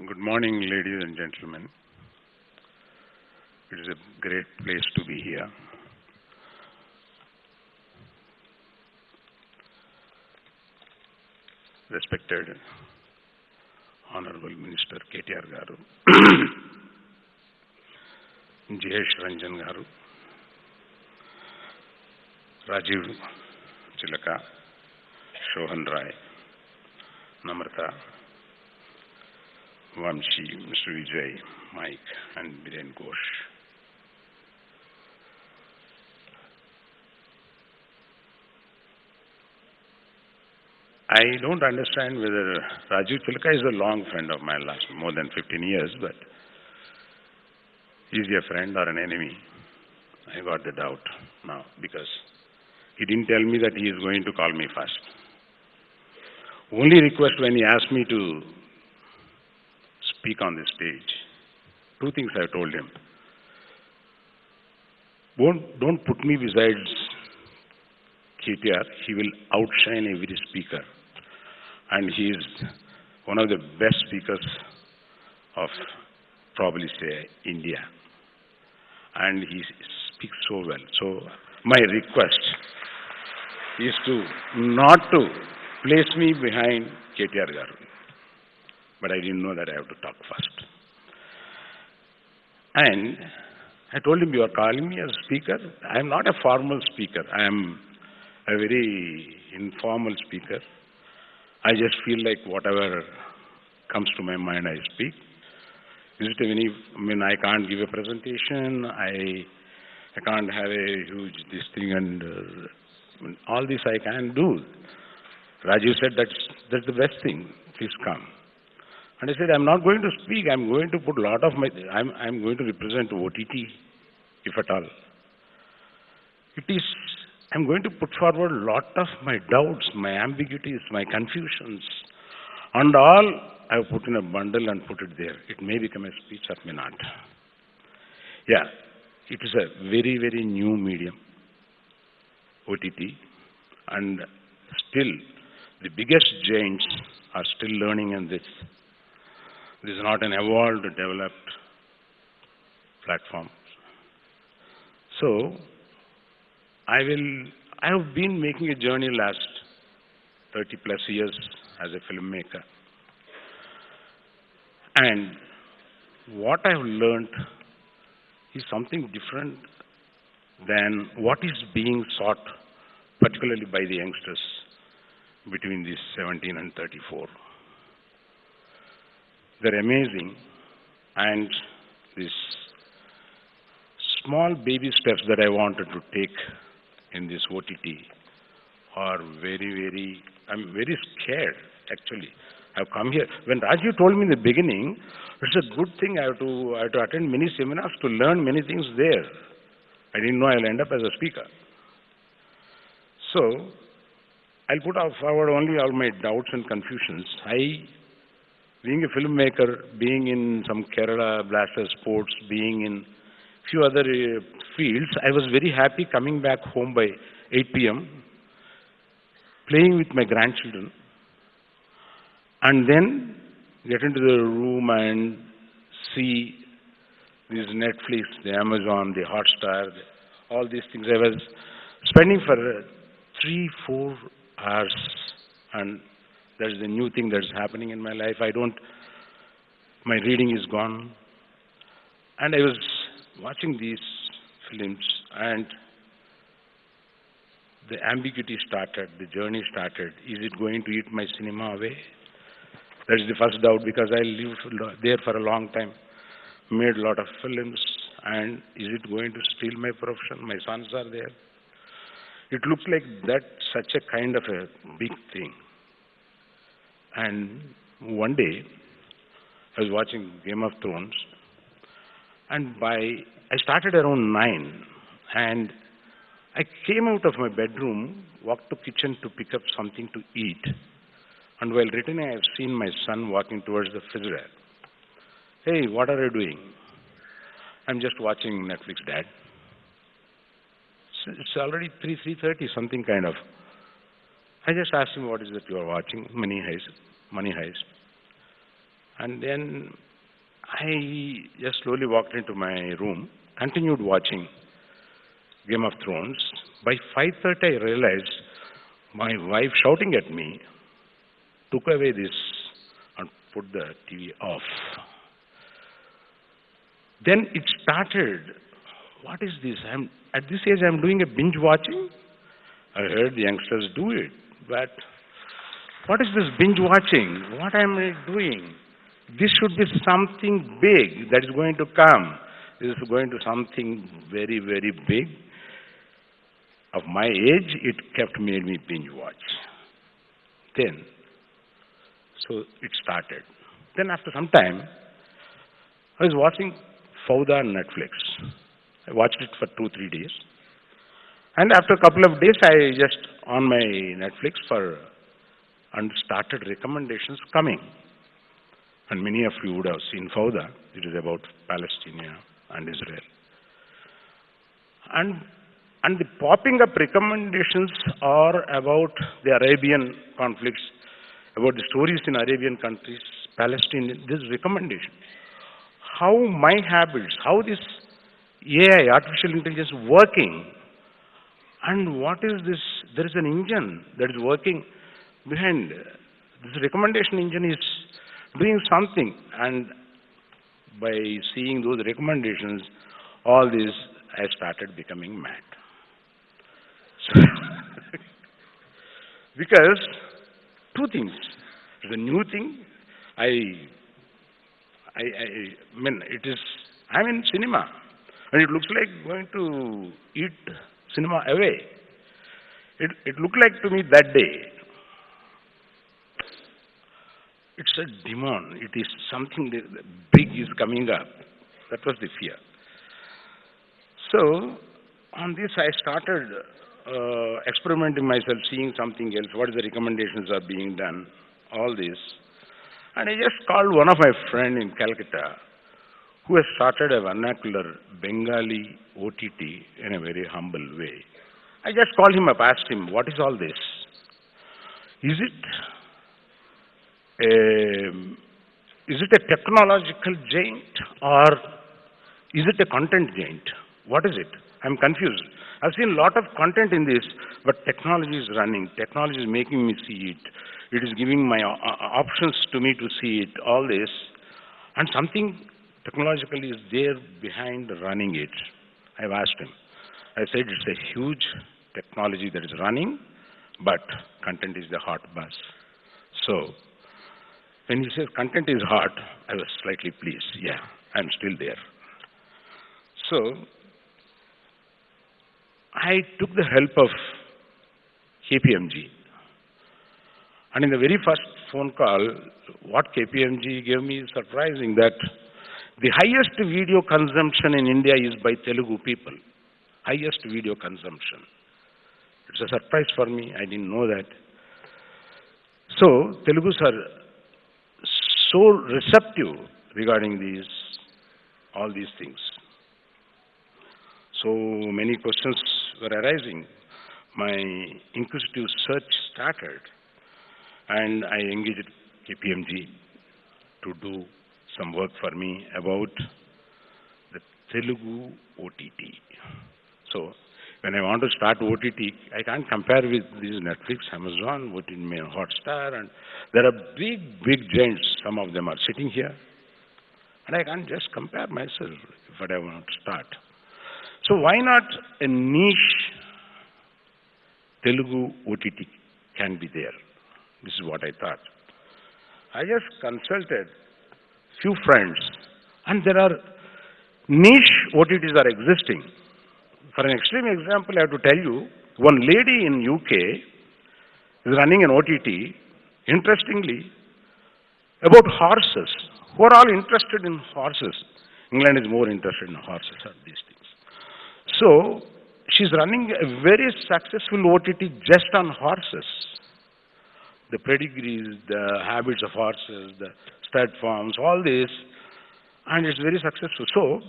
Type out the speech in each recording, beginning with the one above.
Good morning, ladies and gentlemen. It is a great place to be here. Respected Honorable Minister KTR Garu, Jayesh Ranjan Garu, Rajiv Chilaka, Shohan Rai, Namrata, Vamshi, Mr. Vijay, Mike, and Biren Ghosh. I don't understand whether Rajiv Chilaka is a long friend of mine, last more than 15 years, but is he a friend or an enemy? I got the doubt now because he didn't tell me that he is going to call me first. Only request when he asked me to speak on the stage. Two things I told him. Don't put me besides KTR. He will outshine every speaker. And he is one of the best speakers of probably say India. And he speaks so well. So my request is to not to place me behind KTR Garu. But I didn't know that I have to talk first. And I told him, you are calling me as a speaker. I am not a formal speaker. I am a very informal speaker. I just feel like whatever comes to my mind, I speak. Is it any, I can't give a presentation. I can't have a huge this thing and all this I can do. Rajiv said that's the best thing. Please come. And I said, I'm not going to speak. I'm going to put a lot of my, I'm going to represent OTT, if at all. I'm going to put forward a lot of my doubts, my ambiguities, my confusions. And all I've put in a bundle and put it there. It may become a speech or may not. Yeah, it is a very, very new medium, OTT. And still, the biggest giants are still learning in this. This is not an evolved, developed platform. So, I have been making a journey last 30 plus years as a filmmaker. And what I have learned is something different than what is being sought, particularly by the youngsters between these 17 and 34. They're amazing, and these small baby steps that I wanted to take in this OTT are I'm very scared actually. I've come here. When Rajiv told me in the beginning, it's a good thing I have to attend many seminars to learn many things there. I didn't know I'll end up as a speaker. So, I'll put forward only all my doubts and confusions. Being a filmmaker, being in some Kerala blaster sports, being in few other fields, I was very happy coming back home by 8 p.m., playing with my grandchildren, and then get into the room and see these Netflix, the Amazon, the Hotstar, all these things. I was spending for 3-4 hours, and that's the new thing that's happening in my life. My reading is gone. And I was watching these films, and the ambiguity started, the journey started. Is it going to eat my cinema away? That is the first doubt, because I lived there for a long time, made a lot of films, and is it going to steal my profession? My sons are there. It looks like that such a kind of a big thing. And one day, I was watching Game of Thrones, and I started around 9, and I came out of my bedroom, walked to kitchen to pick up something to eat, and while returning, I have seen my son walking towards the refrigerator. Hey, what are you doing? I'm just watching Netflix, Dad. It's already 3:30, something kind of. I just asked him, what is that you are watching? Money Heist. And then I just slowly walked into my room, continued watching Game of Thrones. By 5:30, I realized my wife shouting at me, took away this and put the TV off. Then it started. What is this? At this age, I'm doing a binge watching. I heard the youngsters do it, but what is this binge watching? What am I doing? This should be something big that is going to come. This is going to something very, very big. Of my age, it made me binge watch. Then, so it started. Then after some time, I was watching Fauda on Netflix. I watched it for 2-3 days. And after a couple of days, I just on my Netflix and started recommendations coming. And many of you would have seen Fauda. It is about Palestine and Israel. And the popping up recommendations are about the Arabian conflicts, about the stories in Arabian countries, Palestine, this recommendation. How my habits, how this AI, artificial intelligence, working, and what is this? There is an engine that is working behind. This recommendation engine is doing something, and by seeing those recommendations, all this, I started becoming mad. So because two things. The new thing, I mean, I'm in cinema, and it looks like going to eat cinema away. It looked like to me that day. It's a demon. It is something that big is coming up. That was the fear. So on this, I started experimenting myself, seeing something else. What is the recommendations are being done? All this. And I just called one of my friends in Calcutta who has started a vernacular Bengali OTT in a very humble way. I just called him up, asked him, what is all this? Is it a technological giant or is it a content giant? What is it? I'm confused. I've seen a lot of content in this, but technology is running. Technology is making me see it. It is giving my options to me to see it, all this. And something technologically is there behind running it. I've asked him. I said it's a huge technology that is running, but content is the hot buzz. So when he says content is hot, I was slightly pleased. Yeah, I'm still there. So I took the help of KPMG. And in the very first phone call, what KPMG gave me is surprising, that the highest video consumption in India is by Telugu people. Highest video consumption. It's a surprise for me. I didn't know that. So Telugus are so receptive regarding all these things. So many questions were arising. My inquisitive search started, and I engaged KPMG to do some work for me about the Telugu OTT. So when I want to start OTT, I can't compare with these Netflix, Amazon, Hotstar, and there are big, big giants. Some of them are sitting here, and I can't just compare myself if I want to start. So why not a niche Telugu OTT can be there? This is what I thought. I just consulted few friends, and there are niche OTTs are existing. For an extreme example, I have to tell you, one lady in UK is running an OTT, interestingly, about horses, who are all interested in horses. England is more interested in horses and these things. So she's running a very successful OTT just on horses. The pedigrees, the habits of horses, the stud farms, all this, and it's very successful. So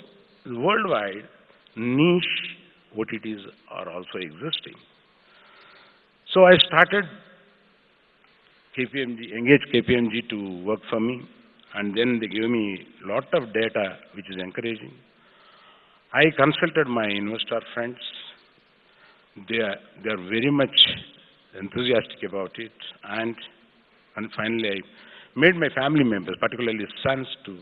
worldwide, niche OTTs are also existing. So I started engaged KPMG to work for me, and then they gave me lot of data which is encouraging. I consulted my investor friends. They are very much enthusiastic about it, and finally I made my family members, particularly sons, to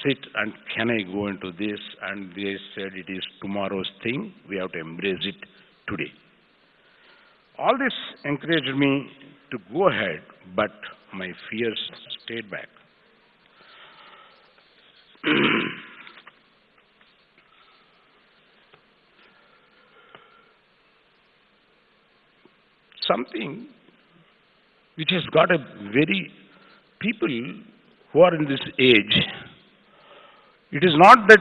sit and can I go into this, and they said it is tomorrow's thing, we have to embrace it today. All this encouraged me to go ahead, but my fears stayed back. Something which has got a very, people who are in this age, it is not that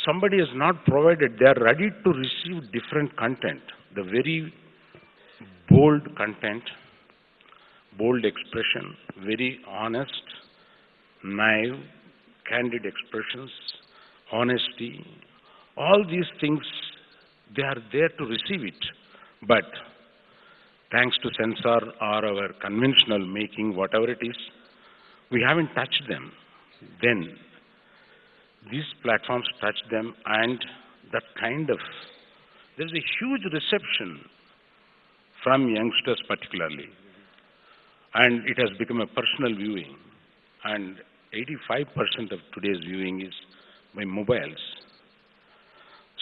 somebody has not provided, they are ready to receive different content, the very bold content, bold expression, very honest, naive, candid expressions, honesty, all these things, they are there to receive it. But thanks to censor or our conventional making, whatever it is, we haven't touched them. Then these platforms touch them, and that kind of, there's a huge reception from youngsters particularly. And it has become a personal viewing. And 85% of today's viewing is by mobiles.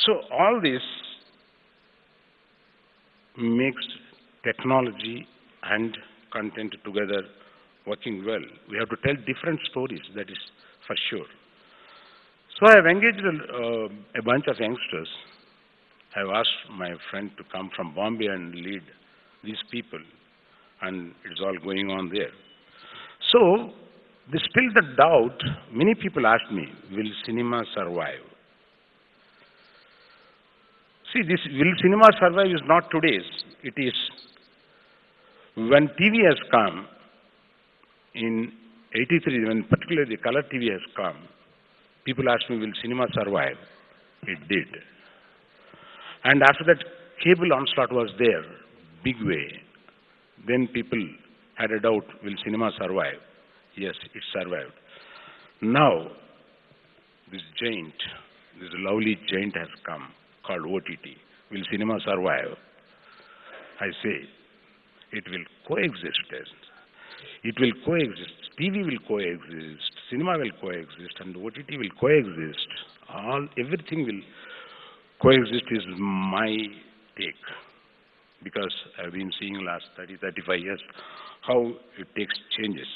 So all this makes technology and content together working well. We have to tell different stories, that is for sure. So I have engaged a bunch of youngsters. I have asked my friend to come from Bombay and lead these people, and it's all going on there. So, they still the doubt, many people ask me, will cinema survive? See, this will cinema survive is not today's. It is when TV has come, in 83, when particularly the color TV has come, people asked me, will cinema survive? It did. And after that, cable onslaught was there, big way. Then people had a doubt, will cinema survive? Yes, it survived. Now, this giant, this lovely giant has come, called OTT. Will cinema survive? I say, it will coexist. It will coexist. TV will coexist, cinema will coexist, and OTT will coexist. Everything will coexist is my take. Because I've been seeing last 30, 35 years how it takes changes.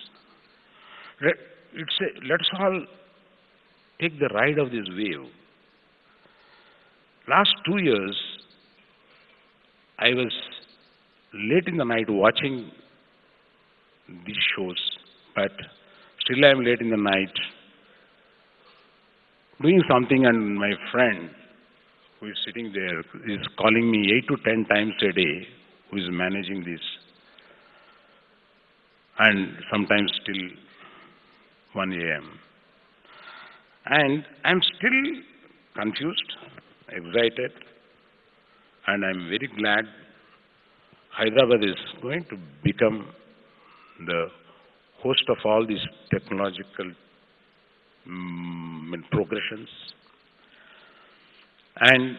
Let's all take the ride of this wave. Last 2 years, I was late in the night watching these shows, but still I'm late in the night doing something, and my friend who is sitting there is calling me 8 to 10 times a day, who is managing this, and sometimes till 1 a.m. And I'm still confused, excited, and I'm very glad Hyderabad is going to become the host of all these technological progressions. And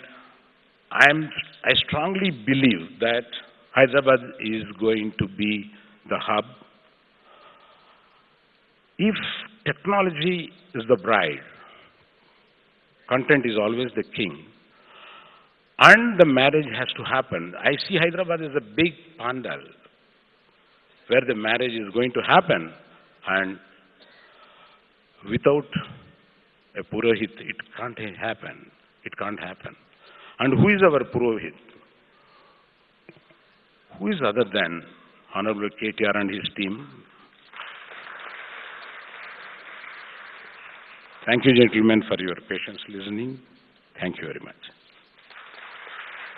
I strongly believe that Hyderabad is going to be the hub. If technology is the bride, content is always the king, and the marriage has to happen. I see Hyderabad as a big pandal where the marriage is going to happen, and without a Purohit, it can't happen. It can't happen. And who is our Purohit? Who is other than Honorable KTR and his team? Thank you, gentlemen, for your patience listening. Thank you very much.